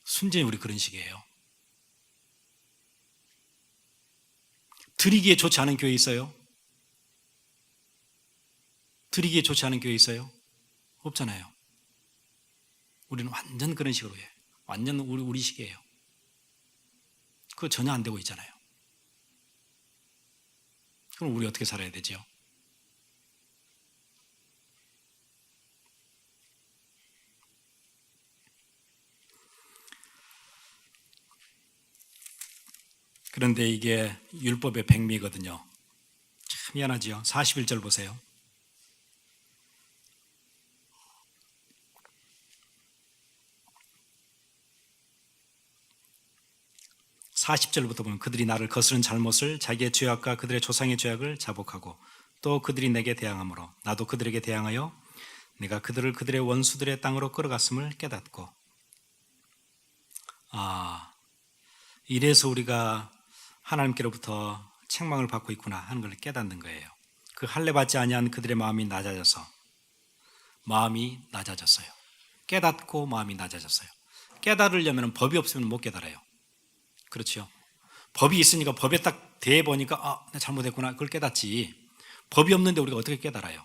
순전히 우리 그런 식이에요. 드리기에 좋지 않은 교회 있어요? 드리기에 좋지 않은 교회 있어요? 없잖아요. 우리는 완전 그런 식으로 해요. 완전 우리식이에요. 그거 전혀 안 되고 있잖아요. 그럼 우리 어떻게 살아야 되죠? 그런데 이게 율법의 백미거든요. 참 미안하지요. 41절 보세요. (40절부터) 보면 그들이 나를 거스른 잘못을 자기의 죄악과 그들의 조상의 죄악을 자복하고 또 그들이 내게 대항하므로 나도 그들에게 대항하여 내가 그들을 그들의 원수들의 땅으로 끌어갔음을 깨닫고, 이래서 우리가 하나님께로부터 책망을 받고 있구나 하는 걸 깨닫는 거예요. 그 할례 받지 아니한 그들의 마음이 낮아졌어요. 깨닫고 마음이 낮아졌어요. 깨달으려면 법이 없으면 못 깨달아요. 그렇죠? 법이 있으니까 법에 딱 대보니까 내가 잘못했구나 그걸 깨닫지, 법이 없는데 우리가 어떻게 깨달아요?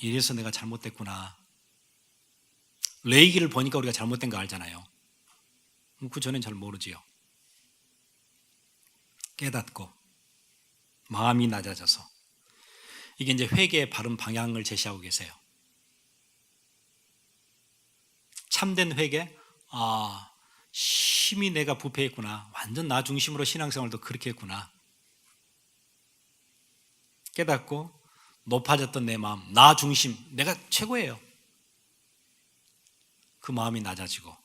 이래서 내가 잘못됐구나. 레위기를 보니까 우리가 잘못된 거 알잖아요. 그 전엔 잘 모르지요. 깨닫고 마음이 낮아져서, 이게 이제 회개의 바른 방향을 제시하고 계세요. 참된 회개, 심히 내가 부패했구나, 완전 나 중심으로 신앙생활도 그렇게 했구나 깨닫고, 높아졌던 내 마음, 나 중심, 내가 최고예요, 그 마음이 낮아지고,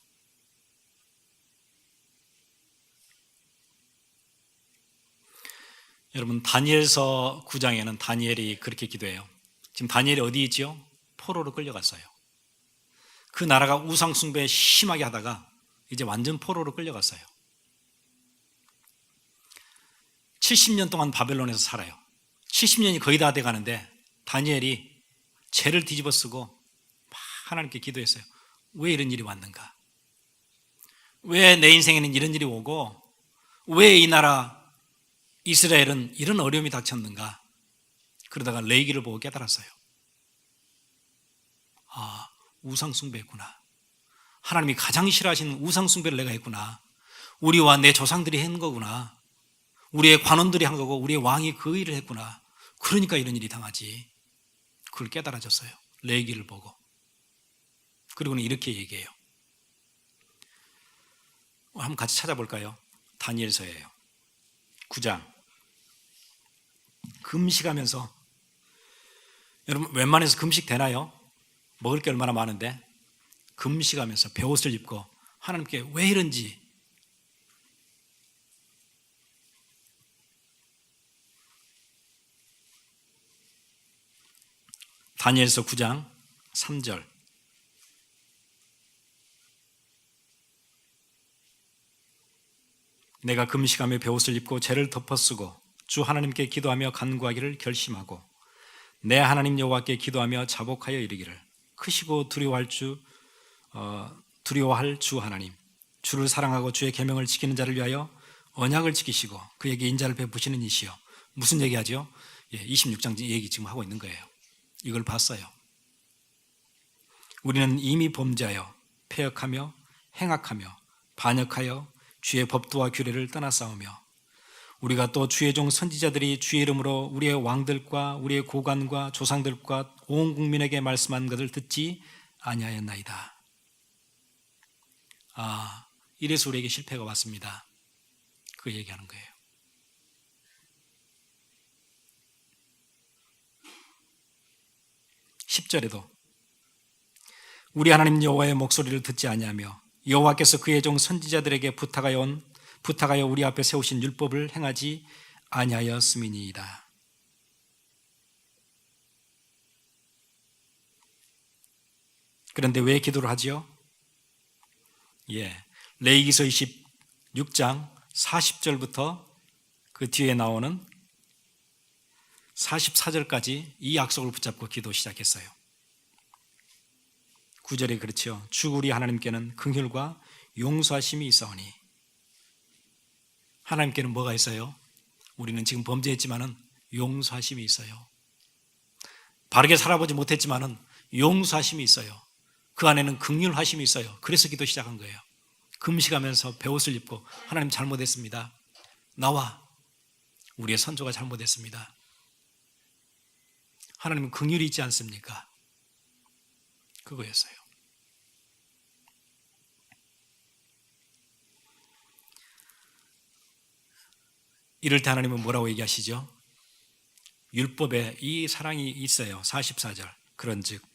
여러분 다니엘서 9장에는 다니엘이 그렇게 기도해요. 지금 다니엘이 어디 있지요? 포로로 끌려갔어요. 그 나라가 우상 숭배 심하게 하다가 이제 완전 포로로 끌려갔어요. 70년 동안 바벨론에서 살아요. 70년이 거의 다 돼가는데 다니엘이 죄를 뒤집어 쓰고 막 하나님께 기도했어요. 왜 이런 일이 왔는가? 왜 내 인생에는 이런 일이 오고 왜 이 나라 이스라엘은 이런 어려움이 닥쳤는가? 그러다가 레위기를 보고 깨달았어요. 우상숭배했구나. 하나님이 가장 싫어하시는 우상숭배를 내가 했구나. 우리와 내 조상들이 한 거구나. 우리의 관원들이 한 거고 우리의 왕이 그 일을 했구나. 그러니까 이런 일이 당하지. 그걸 깨달아졌어요. 레위기를 보고. 그리고는 이렇게 얘기해요. 한번 같이 찾아볼까요? 다니엘서예요. 9장. 금식하면서, 여러분 웬만해서 금식 되나요? 먹을 게 얼마나 많은데 금식하면서 베옷을 입고 하나님께 왜 이런지, 다니엘서 9장 3절. 내가 금식하며 베옷을 입고 죄를 덮어쓰고 주 하나님께 기도하며 간구하기를 결심하고 내 하나님 여호와께 기도하며 자복하여 이르기를, 크시고 두려워할 주 하나님, 주를 사랑하고 주의 계명을 지키는 자를 위하여 언약을 지키시고 그에게 인자를 베푸시는 이시여. 무슨 얘기하죠? 26장 얘기 지금 하고 있는 거예요. 이걸 봤어요. 우리는 이미 범죄하여 패역하며 행악하며 반역하여 주의 법도와 규례를 떠나 싸우며, 우리가 또 주의 종 선지자들이 주의 이름으로 우리의 왕들과 우리의 고관과 조상들과 온 국민에게 말씀한 것을 듣지 아니하였나이다. 이래서 우리에게 실패가 왔습니다. 그 얘기하는 거예요. (10절에도) 우리 하나님 여호와의 목소리를 듣지 아니하며 여호와께서 그의 종 선지자들에게 부탁하여 우리 앞에 세우신 율법을 행하지 아니하였음이니이다. 그런데 왜 기도를 하지요? 레위기서 26장 40절부터 그 뒤에 나오는 44절까지 이 약속을 붙잡고 기도 시작했어요. 9절에 그렇죠. 주 우리 하나님께는 긍휼과 용서하심이 있사오니 하나님께는 뭐가 있어요? 우리는 지금 범죄했지만은 용서하심이 있어요. 바르게 살아보지 못했지만은 용서하심이 있어요. 그 안에는 긍휼하심이 있어요. 그래서 기도 시작한 거예요. 금식하면서 베옷을 입고 하나님 잘못했습니다. 나와 우리의 선조가 잘못했습니다. 하나님은 긍휼이 있지 않습니까? 그거였어요. 이럴 때 하나님은 뭐라고 얘기하시죠? 율법에 이 사랑이 있어요. 44절. 그런즉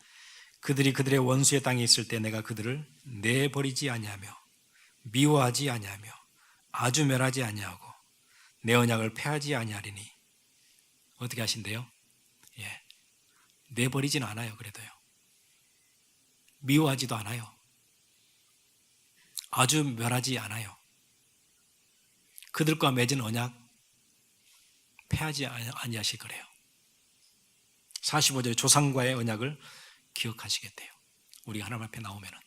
그들이 그들의 원수의 땅에 있을 때 내가 그들을 내버리지 아니하며 미워하지 아니하며 아주 멸하지 아니하고 내 언약을 폐하지 아니하리니. 어떻게 하신대요? 예, 내버리지는 않아요. 그래도요. 미워하지도 않아요. 아주 멸하지 않아요. 그들과 맺은 언약 폐하지 아니하실 거래요. 45절 조상과의 언약을 기억하시겠대요. 우리가 하나님 앞에 나오면은.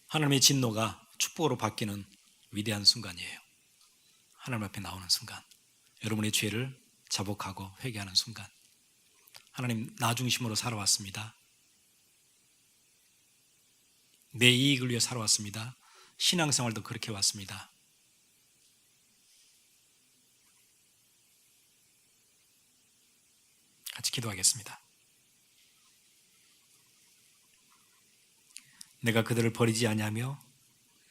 하나님의 진노가 축복으로 바뀌는 위대한 순간이에요. 하나님 앞에 나오는 순간, 여러분의 죄를 자복하고 회개하는 순간. 하나님 나 중심으로 살아왔습니다. 내 이익을 위해 살아왔습니다. 신앙생활도 그렇게 왔습니다. 같이 기도하겠습니다. 내가 그들을 버리지 아니하며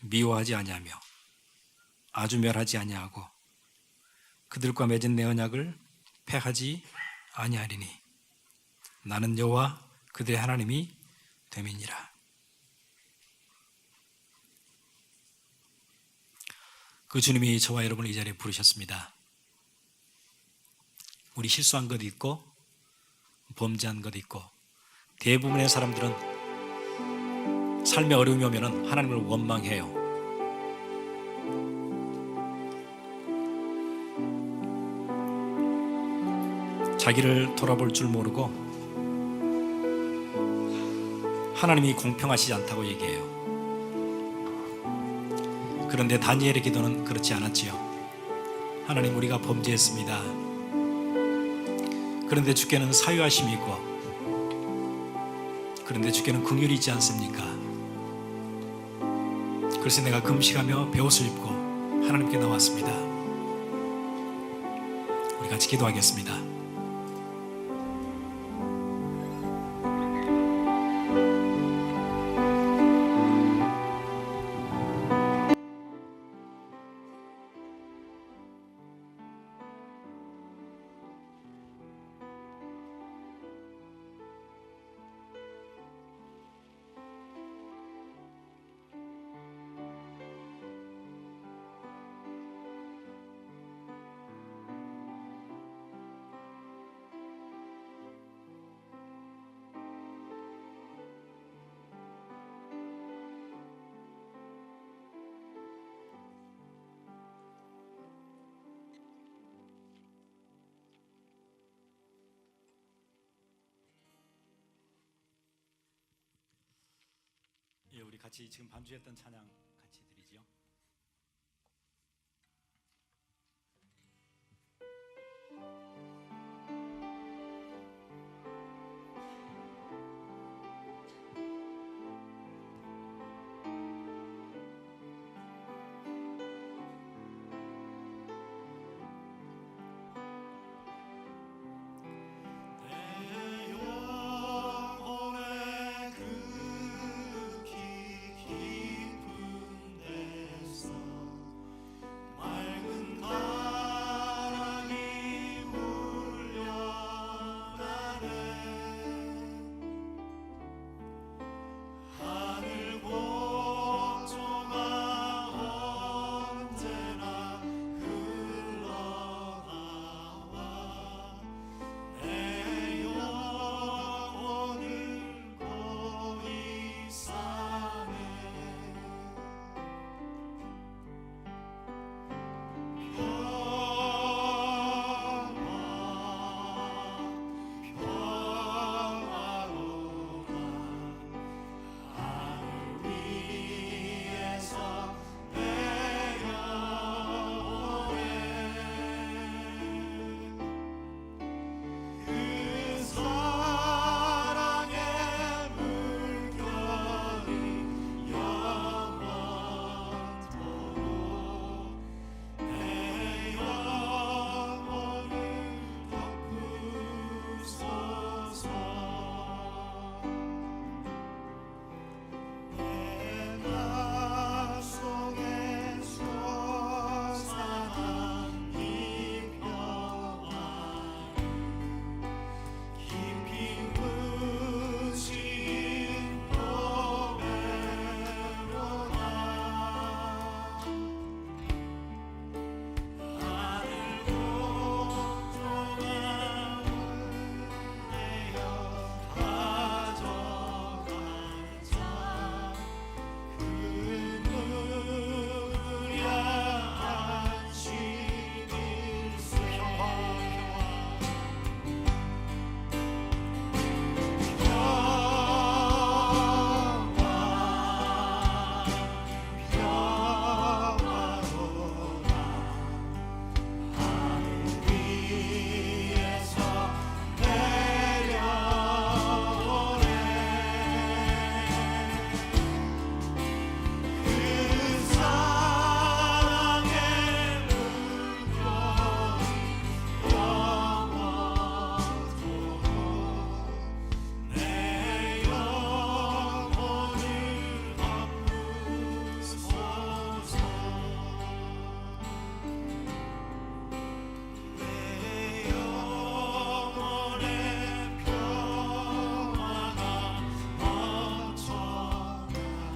미워하지 아니하며 아주 멸하지 아니하고 그들과 맺은 내 언약을 폐하지 아니하리니 나는 여호와 그들의 하나님이 됨이니라. 그 주님이 저와 여러분을 이 자리에 부르셨습니다. 우리 실수한 것 있고 범죄한 것 있고, 대부분의 사람들은 삶의 어려움이 오면 하나님을 원망해요. 자기를 돌아볼 줄 모르고 하나님이 공평하시지 않다고 얘기해요. 그런데 다니엘의 기도는 그렇지 않았지요. 하나님, 우리가 범죄했습니다. 그런데 주께는 사유하심이 있고, 그런데 주께는 긍휼이 있지 않습니까? 그래서 내가 금식하며 베옷을 입고 하나님께 나왔습니다. 우리 같이 기도하겠습니다. 예, 우리 같이 지금 반주했던 찬양 같이 드리죠.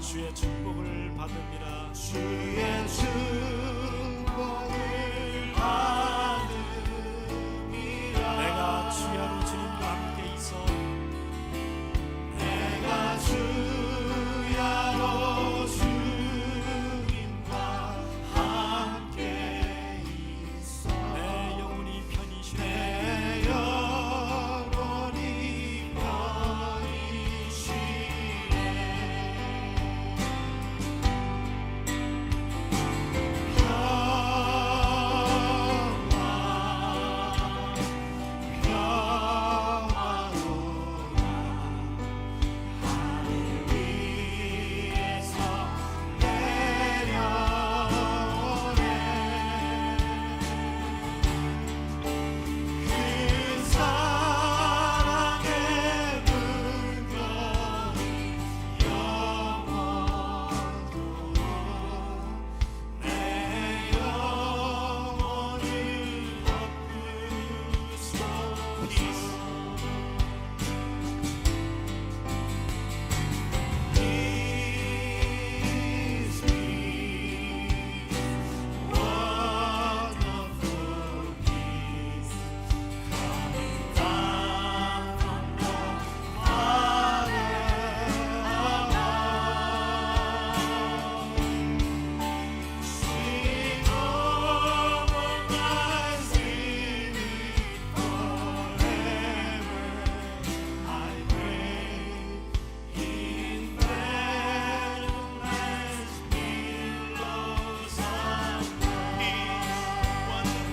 주의 축복을 받음이라. 주의 축복을 받음이라. 내가 주야로 주님과 함께 있어 내가 주야로 주님과 함께 있어 내 영혼이 편히 쉬네. 내 영혼이 편히 쉬네. 평화로라 하늘 위에서 내려오네. 그 사랑의 물결이 영원토록 내 영혼을 Peace, peace, wonderful peace, coming down from the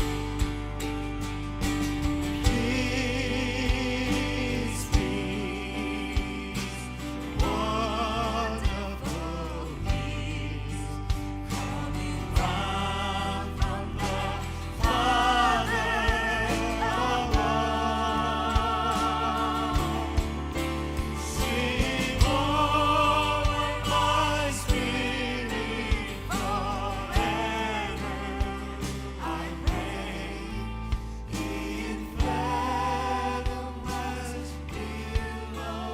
Father above. Sweet over my spirit forever, I pray. In fairness, billows of peace, peace, wonderful peace, coming down from the Father above. Sing over my spirit forever, I pray. In fathomless billows of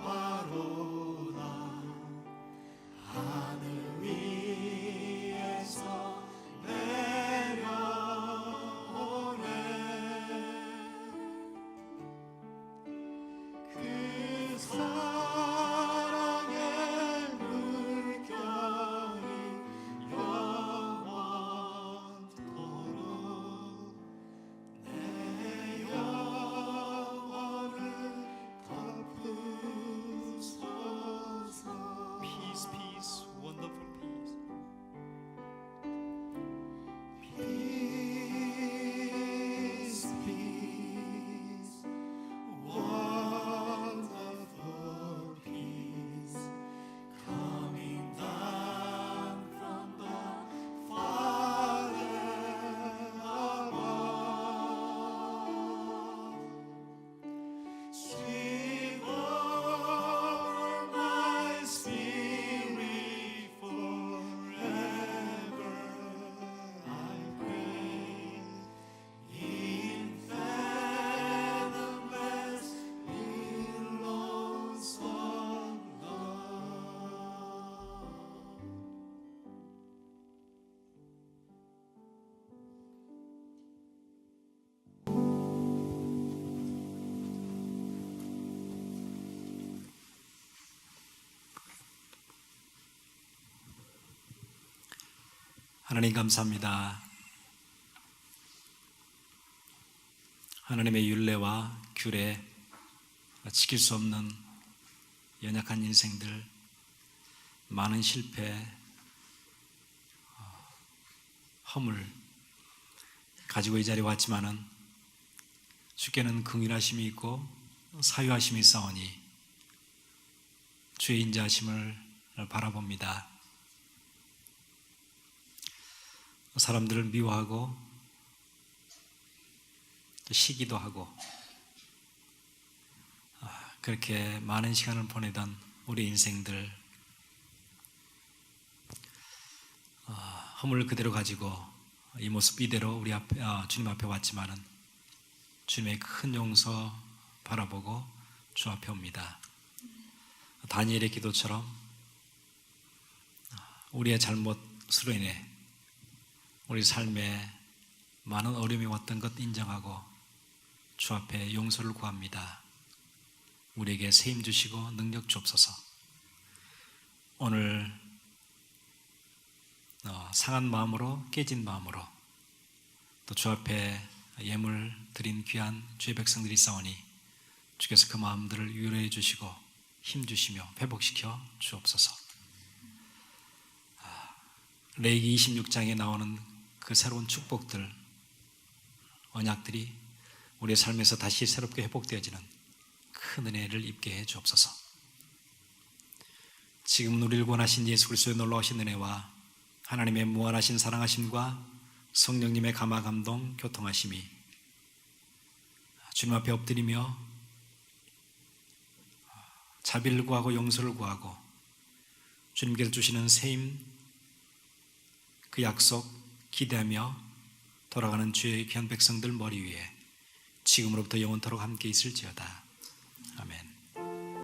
평화로다 하늘 위에서 내려오네. 그 사랑의 물결이 영원토록 내 영혼을 덮으소서. Peace, peace, wonderful peace. Peace, peace, wonderful peace, coming down from the Father above. Sweet over my spirit forever, I pray. In fathomless billows of love. 하나님 감사합니다. 하나님의 율례와 규례, 지킬 수 없는 연약한 인생들, 많은 실패, 허물 가지고 이 자리에 왔지만은 주께는 긍휼하심이 있고 사유하심이 있사오니 주의 인자하심을 바라봅니다. 사람들을 미워하고 또 시기도 하고 그렇게 많은 시간을 보내던 우리 인생들, 허물 그대로 가지고 이 모습 이대로 우리 앞에 주님 앞에 왔지만은 주님의 큰 용서 바라보고 주 앞에 옵니다. 다니엘의 기도처럼 우리의 잘못으로 인해 우리 삶에 많은 어려움이 왔던 것 인정하고 주 앞에 용서를 구합니다. 우리에게 세임 주시고 능력 주옵소서. 오늘 상한 마음으로 깨진 마음으로 또 주 앞에 예물 드린 귀한 주의 백성들이 있사오니 주께서 그 마음들을 위로해 주시고 힘 주시며 회복시켜 주옵소서. 레위기 26장에 나오는 그 새로운 축복들, 언약들이 우리의 삶에서 다시 새롭게 회복되어지는 큰 은혜를 입게 해 주옵소서. 지금은 우리를 구원하신 예수 그리스도의 놀라우신 은혜와 하나님의 무한하신 사랑하심과 성령님의 감화 감동 교통하심이 주님 앞에 엎드리며 자비를 구하고 용서를 구하고 주님께서 주시는 세임 그 약속 기대하며 돌아가는 주의 귀한 백성들 머리 위에 지금으로부터 영원토록 함께 있을지어다.